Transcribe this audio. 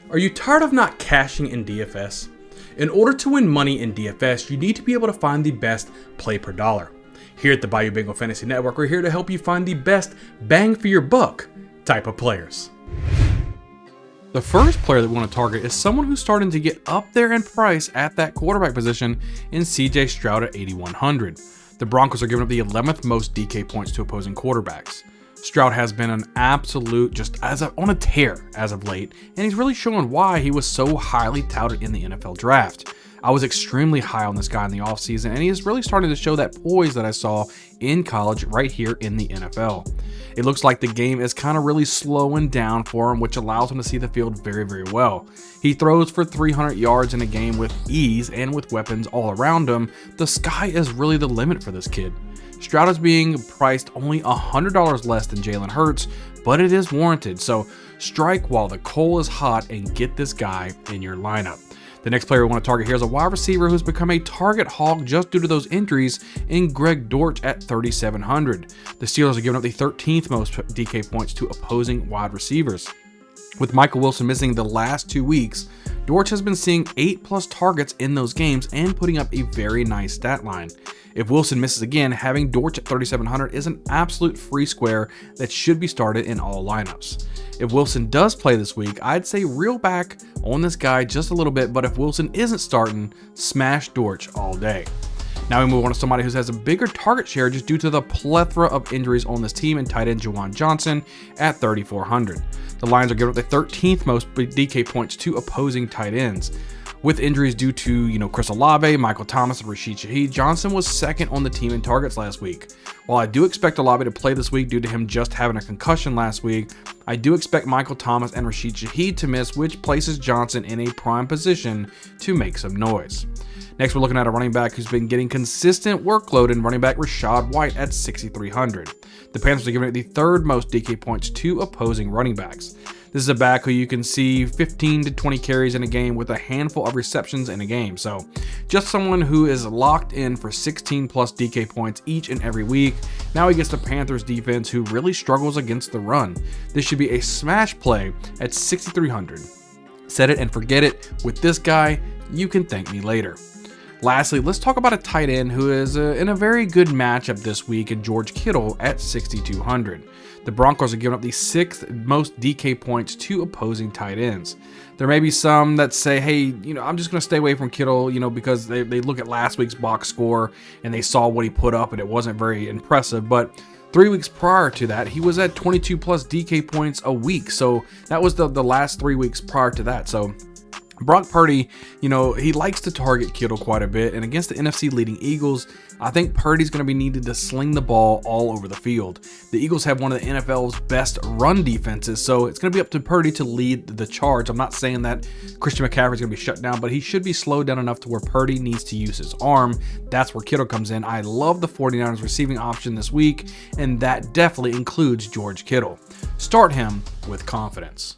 Are you tired of not cashing in DFS? In order to win money in DFS, you need to be able to find the best play per dollar. Here at the Bayou Bengal Fantasy Network, we're here to help you find the best bang for your buck type of players. The first player that we want to target is someone who's starting to get up there in price at that quarterback position in CJ Stroud at 8,100. The Broncos are giving up the 11th most DK points to opposing quarterbacks. Stroud has been an absolute on a tear as of late, and he's really showing why he was so highly touted in the NFL draft. I was extremely high on this guy in the offseason, and he is really starting to show that poise that I saw in college right here in the NFL. It looks like the game is kind of really slowing down for him, which allows him to see the field very, very well. He throws for 300 yards in a game with ease, and with weapons all around him, the sky is really the limit for this kid. Stroud is being priced only $100 less than Jalen Hurts, but it is warranted, so strike while the coal is hot and get this guy in your lineup. The next player we want to target here is a wide receiver who's become a target hog just due to those injuries in Greg Dortch at 3,700. The Steelers are giving up the 13th most DK points to opposing wide receivers. With Michael Wilson missing the last 2 weeks, Dortch has been seeing 8+ targets in those games and putting up a very nice stat line. If Wilson misses again, having Dortch at 3,700 is an absolute free square that should be started in all lineups. If Wilson does play this week, I'd say reel back on this guy just a little bit, but if Wilson isn't starting, smash Dortch all day. Now we move on to somebody who has a bigger target share just due to the plethora of injuries on this team, and tight end Jawan Johnson at 3,400. The Lions are giving up the 13th most DK points to opposing tight ends. With injuries due to, Chris Olave, Michael Thomas, and Rashad White, Johnson was second on the team in targets last week. While I do expect Olave to play this week due to him just having a concussion last week, I do expect Michael Thomas and Rashad White to miss, which places Johnson in a prime position to make some noise. Next, we're looking at a running back who's been getting consistent workload in running back Rashad White at 6,300. The Panthers are giving it the third most DK points to opposing running backs. This is a back who you can see 15 to 20 carries in a game with a handful of receptions in a game. So just someone who is locked in for 16+ DK points each and every week. Now he gets the Panthers defense who really struggles against the run. This should be a smash play at 6,300. Set it and forget it. With this guy, you can thank me later. Lastly, let's talk about a tight end who is in a very good matchup this week in George Kittle at 6,200. The Broncos are giving up the 6th most DK points to opposing tight ends. There may be some that say, hey, I'm just going to stay away from Kittle, because they look at last week's box score and they saw what he put up and it wasn't very impressive. But 3 weeks prior to that, he was at 22+ DK points a week. So that was the last 3 weeks prior to that. So Brock Purdy, he likes to target Kittle quite a bit, and against the NFC leading Eagles, I think Purdy's going to be needed to sling the ball all over the field. The Eagles have one of the NFL's best run defenses, so it's going to be up to Purdy to lead the charge. I'm not saying that Christian McCaffrey's going to be shut down, but he should be slowed down enough to where Purdy needs to use his arm. That's where Kittle comes in. I love the 49ers receiving option this week, and that definitely includes George Kittle. Start him with confidence.